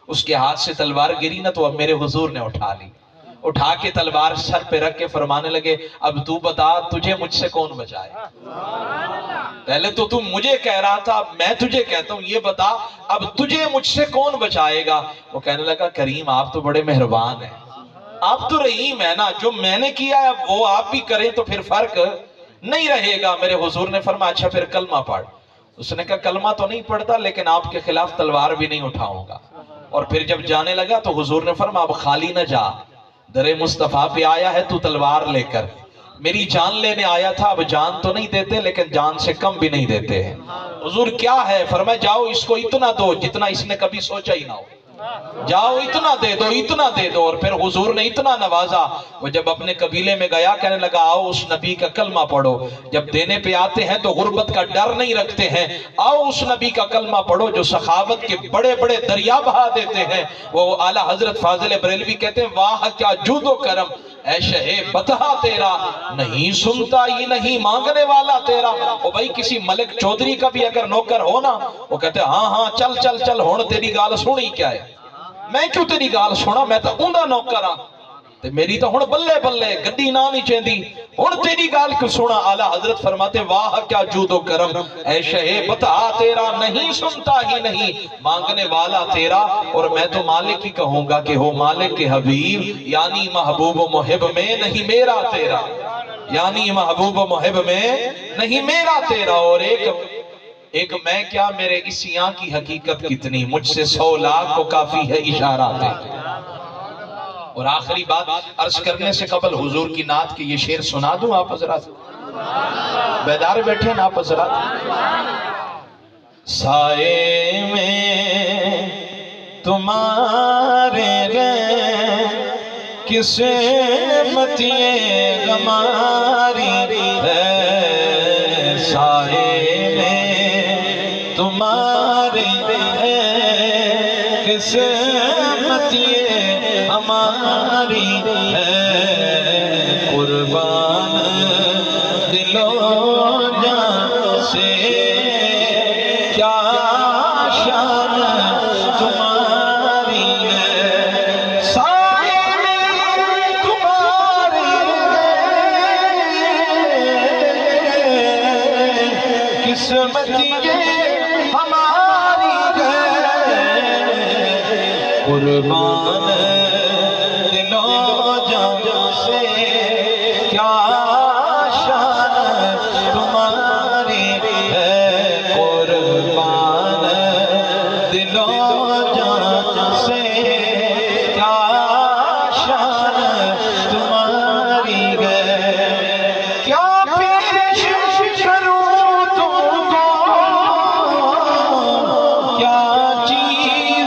اس کے ہاتھ سے تلوار گری نا تو اب میرے حضور نے اٹھا لی، اٹھا کے تلوار سر پہ رکھ کے فرمانے لگے اب تو بتا تجھے مجھ سے کون بچائے۔ پہلے تو تم مجھے کہہ رہا تھا، اب میں تجھے کہتا ہوں یہ بتا اب تجھے مجھ سے کون بچائے گا۔ وہ کہنے لگا کریم آپ تو بڑے مہربان ہیں، آپ تو رحیم ہے نا، جو میں نے کیا ہے اب وہ آپ بھی کریں تو پھر فرق نہیں رہے گا۔ میرے حضور نے فرمایا اچھا پھر کلمہ پڑھ۔ اس نے کہا کلمہ تو نہیں پڑھتا لیکن آپ کے خلاف تلوار بھی نہیں اٹھاؤں گا۔ اور پھر جب جانے لگا تو حضور نے فرمایا اب خالی نہ جا، در مصطفیٰ پہ آیا ہے تو تلوار لے کر، میری جان لینے آیا تھا، اب جان تو نہیں دیتے لیکن جان سے کم بھی نہیں دیتے ہیں۔ حضور کیا ہے؟ فرمایا جاؤ اس کو اتنا دو جتنا اس نے کبھی سوچا ہی نہ ہو، جاؤ اتنا دے دو اتنا دے دو۔ اور پھر حضور نے اتنا نوازا، وہ جب اپنے قبیلے میں گیا کہنے لگا آؤ اس نبی کا کلمہ پڑھو، جب دینے پہ آتے ہیں تو غربت کا ڈر نہیں رکھتے ہیں، آؤ اس نبی کا کلمہ پڑھو جو سخاوت کے بڑے بڑے دریا بہا دیتے ہیں۔ وہ اعلیٰ حضرت فاضل بریلوی کہتے ہیں واہ کیا جود و کرم اے شہ بتہا تیرا، نہیں سنتا ہی نہیں مانگنے والا تیرا۔ وہ بھائی کسی ملک چودھری کا بھی اگر نوکر ہو نا، وہ کہتے ہیں ہاں ہاں چل چل چل ہون تیری گال سنی کیا ہے، میں کیوں تیری گال سونا، میں تو اوندا نوکر ہاں تے میری تو ہن بلے بلے گڈی نہ نہیں چیندی، ہن تیری گال کیوں سونا۔ اعلیٰ حضرت فرماتے واہ کیا جود و کرم اے شہ بتا تیرا، نہیں سنتا ہی نہیں مانگنے والا تیرا۔ اور میں تو مالک ہی کہوں گا کہ ہو مالک کے حبیب، یعنی محبوب و محب میں نہیں میرا تیرا، یعنی محبوب و محب میں نہیں میرا تیرا۔ اور ایک میں کیا میرے اس یہاں کی حقیقت کتنی، مجھ سے 100 لاکھ کو کافی ہے اشارات ہے۔ اور آخری بات عرض کرنے سے قبل حضور کی نعت کی یہ شعر سنا دوں آپ حضرات، بیدار بیٹھے ہیں آپ حضرات۔ سائے میں تمہارے گئے قسمت یہ ہماری ہے، سائے میں تمہارے گئے قسمت یہ ہماری ہے، قربان دل و جان سے کیا شان تمہاری ہے، سائے میں تمہاری قسمت یہ ہماری ہے، قربان دل و جان سے کیا شان تمہاری ہے، قربان دل و جان سے کیا شان تمہاری ہے، کیا پیش کروں تم کو، کیا چیز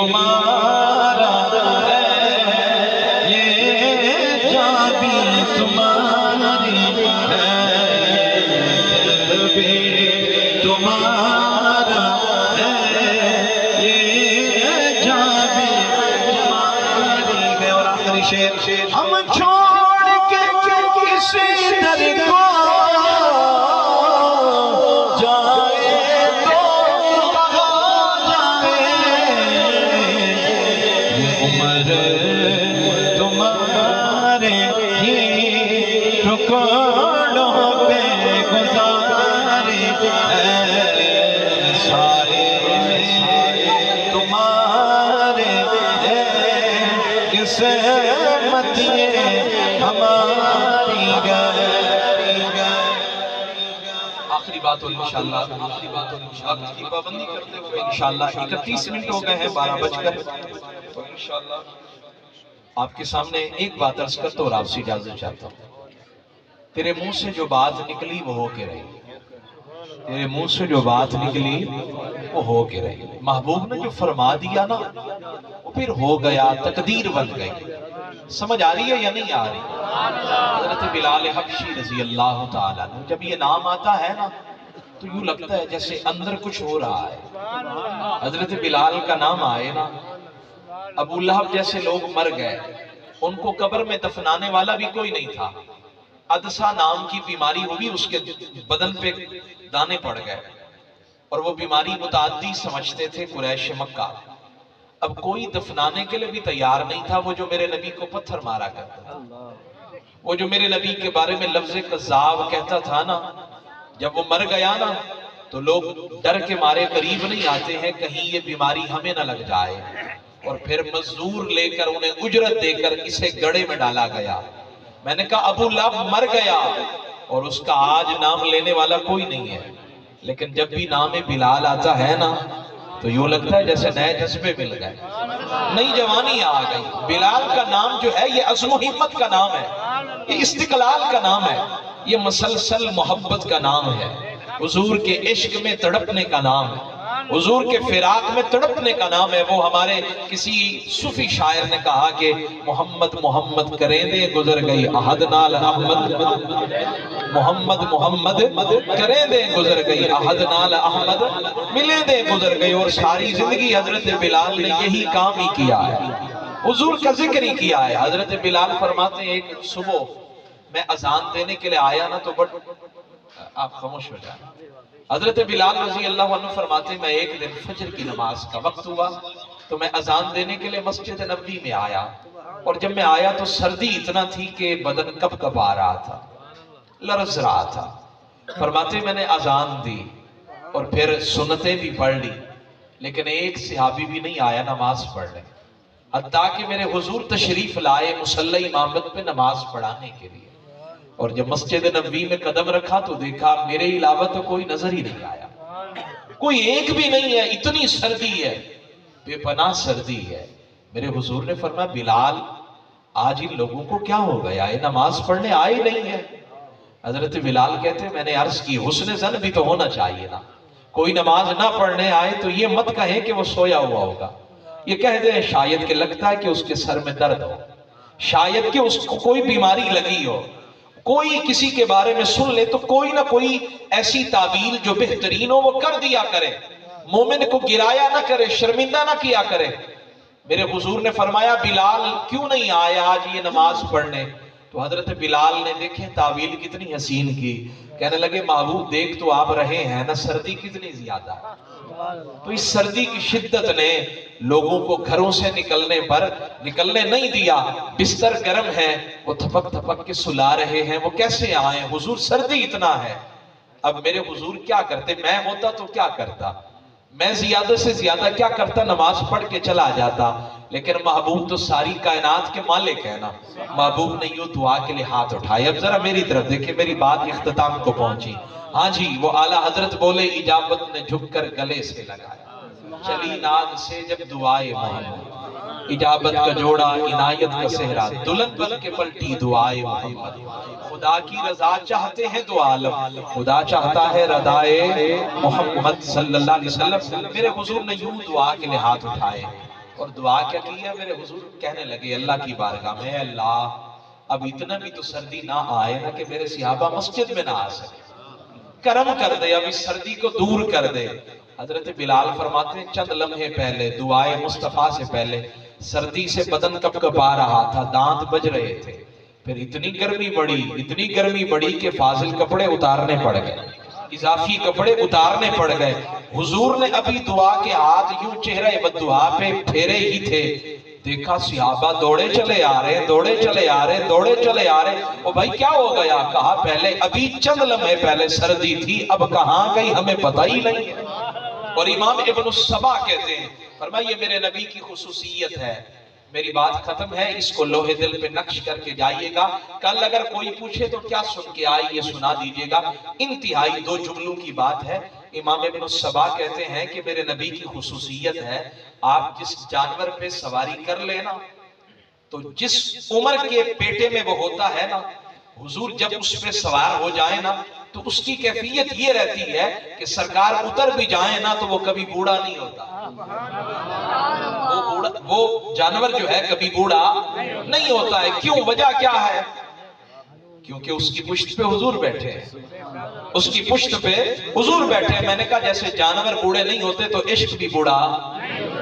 تمہارا ہے، یہ جاں بھی تمہاری ہے، دل بھی تمہارا ہے، یہ جاں بھی تمہاری ہے۔ اور آخری شعر، ہم چھوڑ کے کسی در کو تمہارے ہی ٹکڑوں پہ گزاری ہے، سارے تمہارے قسمت یہ ہماری گئے۔ آخری بات اور انشاءاللہ وقت کی پابندی کرتے ہوئے انشاءاللہ 31 منٹ ہو گئے ہیں 12 بج کر، تو انشاءاللہ آپ کے سامنے ایک بات عرض کرتا اور آپ سے اجازت چاہتا ہوں۔ تیرے منہ سے جو بات نکلی وہ ہو کے رہی، تیرے منہ سے جو بات نکلی وہ ہو کے رہی۔ محبوب نے جو فرما دیا نا وہ پھر ہو گیا، تقدیر بن گئی۔ سمجھ آ رہی ہے یا نہیں آ رہی؟ حضرت بلال حبشی رضی اللہ تعالیٰ عنہ، جب یہ نام آتا ہے نا تو یوں لگتا ہے جیسے اندر کچھ ہو رہا ہے۔ حضرت بلال کا نام آئے نا، ابو لہب جیسے لوگ مر گئے، ان کو قبر میں دفنانے والا بھی کوئی نہیں تھا، عدسہ نام کی بیماری ہوئی، اس کے بدن پہ دانے پڑ گئے، اور وہ بیماری متعدی سمجھتے تھے قریش مکہ۔ اب کوئی دفنانے کے لیے بھی تیار نہیں تھا، وہ جو میرے نبی کو پتھر مارا کرتا تھا، وہ جو میرے نبی کے بارے میں لفظ کذاب کہتا تھا نا، جب وہ مر گیا نا تو لوگ ڈر کے مارے قریب نہیں آتے ہیں کہیں یہ بیماری ہمیں نہ لگ جائے، اور پھر مزدور لے کر انہیں اجرت دے کر اسے گڑھے میں ڈالا گیا۔ میں نے کہا ابو لہب مر گیا اور اس کا آج نام لینے والا کوئی نہیں ہے، لیکن جب بھی نام بلال آتا ہے نا تو یوں لگتا ہے جیسے نئے جذبے مل گئے، نئی جوانی آ گئی۔ بلال کا نام جو ہے یہ عزم و ہمت کا نام ہے، یہ استقلال کا نام ہے، یہ مسلسل محبت کا نام ہے، حضور کے عشق میں تڑپنے کا نام ہے، حضور کے فراق میں تڑپنے کا نام ہے۔ وہ ہمارے کسی صوفی شاعر نے کہا کہ محمد محمد کریں دے گزر گئی احد نال احمد، محمد محمد کریں دے گزر گئی احد نال احمد، ملیں دے گزر گئی۔ اور ساری زندگی حضرت بلال نے یہی کام ہی کیا ہے، حضور کا ذکر ہی کیا ہے۔ حضرت بلال فرماتے ہیں ایک صبح میں اذان دینے کے لیے آیا نا تو آپ خاموش ہو جائیں۔ حضرت بلال رضی اللہ عنہ فرماتے ہیں میں ایک دن فجر کی نماز کا وقت ہوا تو میں اذان دینے کے لیے مسجد نبوی میں آیا، اور جب میں آیا تو سردی اتنا تھی کہ بدن کب کب آ رہا تھا، لرز رہا تھا۔ فرماتے میں نے اذان دی اور پھر سنتیں بھی پڑھ لی، لیکن ایک صحابی بھی نہیں آیا نماز پڑھنے، حتیٰ کہ میرے حضور تشریف لائے مصلی امامت پہ نماز پڑھانے کے لیے، اور جب مسجد نبوی میں قدم رکھا تو دیکھا میرے علاوہ تو کوئی نظر ہی نہیں آیا، کوئی ایک بھی نہیں ہے، اتنی سردی ہے، بے پناہ سردی ہے۔ میرے حضور نے فرمایا بلال آج ان لوگوں کو کیا ہو گیا، یہ نماز پڑھنے آئے نہیں ہے؟ حضرت بلال کہتے ہیں میں نے عرض کی حسن ظن بھی تو ہونا چاہیے نا، کوئی نماز نہ پڑھنے آئے تو یہ مت کہیں کہ وہ سویا ہوا ہوگا، یہ کہہ دیں شاید کہ لگتا ہے کہ اس کے سر میں درد ہو، شاید کہ اس کو کوئی بیماری لگی ہو، کوئی کسی کے بارے میں سن لے تو کوئی نہ کوئی ایسی تعبیر جو بہترین ہو وہ کر دیا کرے، مومن کو گرایا نہ کرے، شرمندہ نہ کیا کرے۔ میرے حضور نے فرمایا بلال کیوں نہیں آیا آج یہ نماز پڑھنے؟ تو حضرت بلال نے دیکھیں تعویل کتنی حسین کی، کہنے لگے محبوب دیکھ تو آپ رہے ہیں نا سردی کتنی زیادہ ہے، تو اس سردی کی شدت نے لوگوں کو گھروں سے نکلنے نہیں دیا، بستر گرم ہے وہ تھپک تھپک کے سلا رہے ہیں، وہ کیسے آئیں حضور سردی اتنا ہے۔ اب میرے حضور کیا کرتے، میں ہوتا تو کیا کرتا، میں زیادہ سے زیادہ کیا کرتا، نماز پڑھ کے چلا جاتا، لیکن محبوب تو ساری کائنات کے مالک ہے نا۔ محبوب نے یوں دعا کے لیے ہاتھ اٹھائے، اب ذرا میری طرف دیکھیں، میری بات اختتام کو پہنچی، ہاں جی وہ اعلیٰ حضرت بولے اجابت نے جھک کر گلے سے لگایا، چلی ناز سے جب دعائے محمد، اجابت کا جوڑا عنایت کا صحرا، دلہن بن کے پلٹی دعائے محمد، خدا کی رضا چاہتے ہیں دو عالم، خدا چاہتا ہے ردائے محمد صلی اللہ علیہ وسلم۔ میرے حضور نے یوں دعا کے لیے ہاتھ اٹھائے اور دعا کیا کی ہے میرے حضور؟ کہنے لگے اللہ کی بارگاہ میں، اللہ اب اتنا بھی تو سردی نہ آئے نا کہ میرے صحابہ مسجد میں نہ آ سکے، کرم کر دے، اب اس سردی کو دور کر دے۔ حضرت بلال فرماتے ہیں چند لمحے پہلے دعائے مصطفیٰ سے پہلے سردی سے بدن کپ کپا رہا تھا، دانت بج رہے تھے، پھر اتنی گرمی بڑی کہ فاضل کپڑے اتارنے پڑ گئے، اضافی کپڑے اتارنے پڑ گئے۔ حضور نے ابھی دعا کے ہاتھ یوں چہرہ بددعا پہ پھیرے ہی تھے، دیکھا صحابہ دوڑے چلے آ رہے، دوڑے چلے آ رہے، دوڑے چلے آ رہے۔ او بھائی کیا ہو گیا؟ کہا پہلے ابھی چند لمحے پہلے سردی تھی، اب کہاں گئی ہمیں پتہ ہی نہیں ہے۔ اور امام ابن الصبا کہتے ہیں، فرمایا یہ میرے نبی کی خصوصیت ہے، میری بات ختم ہے، اس کو لوہے دل پہ نقش کر کے جائیے گا، کل اگر کوئی پوچھے تو کیا سن کے آئی یہ سنا دیجیے گا۔ انتہائی 2 جملوں کی بات ہے۔ امام ابن الصبا کہتے ہیں کہ میرے نبی کی خصوصیت ہے، آپ جس جانور پہ سواری کر لینا تو جس عمر کے پیٹے میں وہ ہوتا ہے نا، حضور جب اس پہ سوار ہو جائے نا تو اس کی کیفیت یہ رہتی ہے کہ سرکار اتر بھی جائیں نا تو وہ کبھی بوڑھا نہیں ہوتا، وہ جانور جو ہے کبھی بوڑھا نہیں ہوتا ہے۔ کیوں؟ وجہ کیا ہے؟ کیونکہ اس کی پشت پہ حضور بیٹھے ہیں، اس کی پشت پہ حضور بیٹھے ہیں۔ میں نے کہا جیسے جانور بوڑھے نہیں ہوتے تو عشق بھی بوڑھا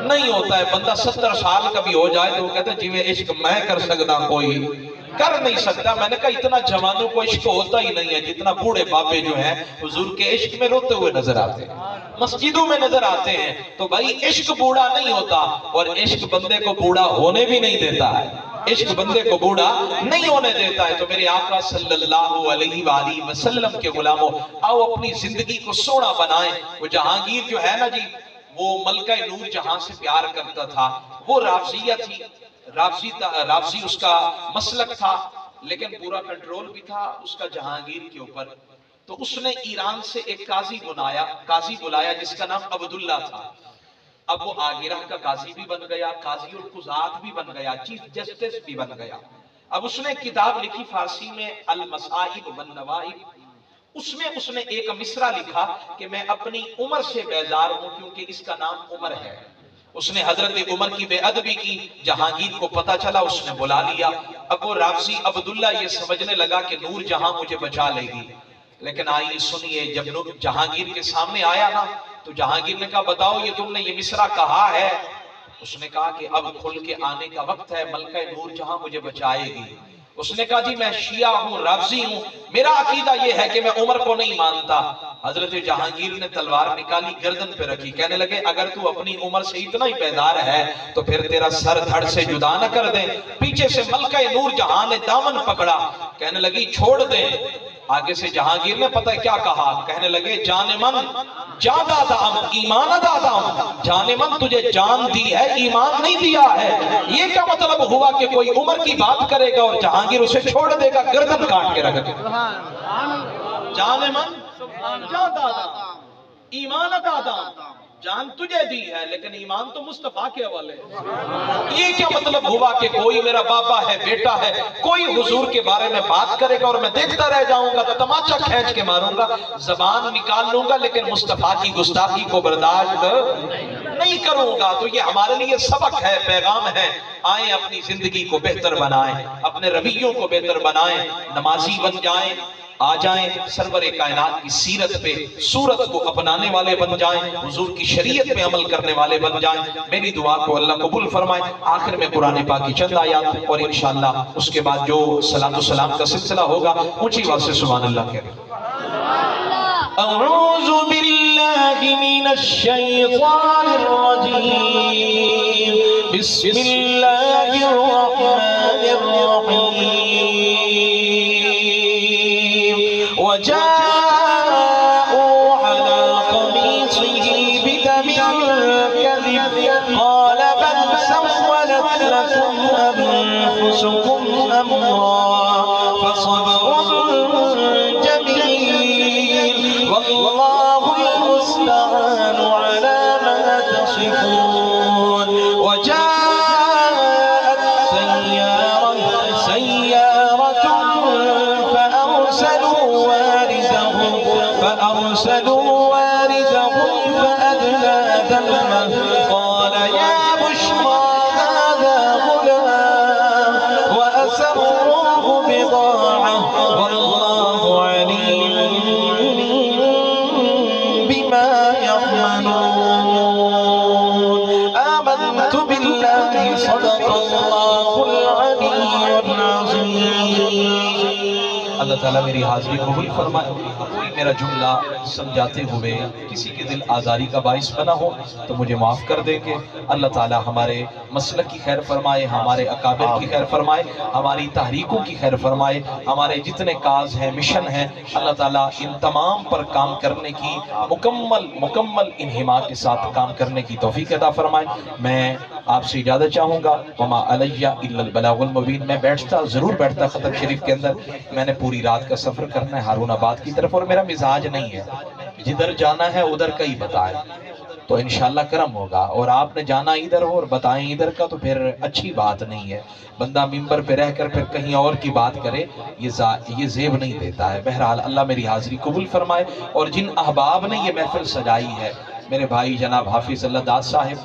نہیں ہوتا ہے۔ بندہ 70 سال کا بھی ہو جائے تو وہ کہتا ہے جی میں عشق میں کر سکتا کوئی کر نہیں سکتا۔ میں نے کہا اتنا جوانوں کو عشق ہوتا ہی نہیں ہے جتنا بوڑھے بابے جو ہیں حضور کے عشق میں روتے ہوئے نظر آتے ہیں، مسجدوں میں نظر آتے ہیں۔ تو بھائی عشق بوڑھا نہیں ہوتا، اور عشق بندے کو بوڑھا ہونے بھی نہیں دیتا ہے، عشق بندے کو بوڑھا نہیں ہونے دیتا ہے۔ تو میرے آقا صلی اللہ علیہ وآلہ وسلم کے غلاموں، آؤ اپنی زندگی کو سونا بنائیں۔ وہ جہانگیر جو ہے نا جی، وہ ملکہ نور جہاں سے پیار کرتا تھا، وہ رافضیہ تھی، رافضی اس کا مسلک تھا، لیکن پورا کنٹرول بھی تھا اس کا جہانگیر کے اوپر۔ تو اس نے ایران سے ایک قاضی بلایا جس کا نام عبداللہ تھا۔ اب وہ آگرہ کا قاضی بھی بن گیا، قاضی القضات بھی بن گیا، چیف جسٹس بھی بن گیا۔ اب اس نے کتاب لکھی فارسی میں المصائب والنوائب، اس میں اس نے ایک مصرع لکھا کہ میں اپنی عمر سے بیزار ہوں کیونکہ اس کا نام عمر ہے۔ اس نے حضرت عمر کی بے ادبی کی، جہانگیر کو پتا چلا، اس نے بلا لیا۔ اب وہ رافضی عبداللہ یہ سمجھنے لگا کہ نور جہاں مجھے بچا لے گی، لیکن آئیے سنیے، جب جہانگیر کے سامنے آیا نا تو جہانگیر نے کہا بتاؤ یہ تم نے یہ مصرع کہا ہے؟ اس نے کہا کہ اب کھل کے آنے کا وقت ہے، ملکہ نور جہاں مجھے بچائے گی۔ اس نے کہا جی میں شیعہ ہوں، رافضی ہوں، میرا عقیدہ یہ ہے کہ میں عمر کو نہیں مانتا۔ حضرت جہانگیر نے تلوار نکالی، گردن پہ رکھی، کہنے لگے اگر تو اپنی عمر سے اتنا ہی بیدار ہے تو پھر تیرا سر دھڑ سے جدا نہ کر دیں۔ پیچھے سے ملکہ نور جہاں نے دامن پکڑا، کہنے لگی چھوڑ دیں۔ آگے سے جہانگیر نے پتہ کیا کہا، کہنے لگے جان من جان دادا ایمان دادا، جان من تجھے جان دی ہے ایمان نہیں دیا ہے۔ یہ کیا مطلب ہوا کہ کوئی عمر کی بات کرے گا اور جہانگیر اسے چھوڑ دے گا، گردن کاٹ کے رکھ دے گا۔ جان من جان دادا ایمان دادا، جان تجھے دی ہے لیکن ایمان تو مصطفیٰ کے حوالے ہے۔ یہ کیا مطلب ہوا کہ کوئی میرا بابا ہے، بیٹا ہے، کوئی حضور کے بارے میں بات کرے گا اور میں دیکھتا رہ جاؤں گا، تو تماچا کھینچ کے ماروں گا، زبان نکال لوں گا، لیکن مصطفیٰ کی گستاخی کو برداشت نہیں کروں گا۔ تو یہ ہمارے لیے سبق ہے، پیغام ہے، آئیں اپنی زندگی کو بہتر بنائیں، اپنے رویوں کو بہتر بنائیں، نمازی بن جائیں، آ جائیں سرور کائنات کی سیرت پہ، صورت کو اپنانے والے بن جائیں، حضور کی شریعت پہ عمل کرنے والے بن جائیں۔ میری دعا کو اللہ قبول فرمائے۔ آخر میں قرآن پاک کی چند آیات اور انشاءاللہ اس کے بعد جو صلاۃ و سلام کا سلسلہ ہوگا اونچی آواز سے سبحان اللہ کہہ رہے۔ اعوذ باللہ من الشیطان الرجیم، بسم اللہ الرحمن الرحیم۔ وجاءوا على قميصه بدم كذب قال بل سولت لكم أنفسكم أمرا فصبر جميل والله المستعان على ما تصفون۔ وجاءت سيارة فأرسلوا واردهم فأدلى دلوه قال يا بشرى بالله صدق الله العلي العظيم. اللہ تعالیٰ میری حاضری قبول فرمائے. کوئی میرا جملہ سمجھاتے ہوئے کسی کے دل آزاری کا باعث بنا ہو تو مجھے معاف کر دیں گے. اللہ تعالیٰ ہمارے مسلک کی خیر فرمائے, ہمارے اکابر کی خیر فرمائے, ہماری تحریکوں کی خیر فرمائے, ہمارے جتنے کاز ہیں, مشن ہیں, اللہ تعالیٰ ان تمام پر کام کرنے کی مکمل انہماک کے ساتھ کام کرنے کی توفیق عطا فرمائے. میں آپ سے اجازت چاہوں گا. وما علیہ الا البلاغ المبین. میں ضرور بیٹھتا خطب شریف کے اندر. میں نے پوری رات کا سفر کرنا ہے ہارون آباد کی طرف, اور میرا مزاج نہیں ہے جدھر جانا ہے ادھر کا ہی بتائیں تو انشاءاللہ کرم ہوگا, اور آپ نے جانا ادھر ہو اور بتائیں ادھر کا تو پھر اچھی بات نہیں ہے. بندہ ممبر پہ رہ کر پھر کہیں اور کی بات کرے, یہ زیب نہیں دیتا ہے. بہرحال اللہ میری حاضری قبول فرمائے. اور جن احباب نے یہ محفل سجائی ہے, میرے بھائی جناب حافظ اللہ داد صاحب,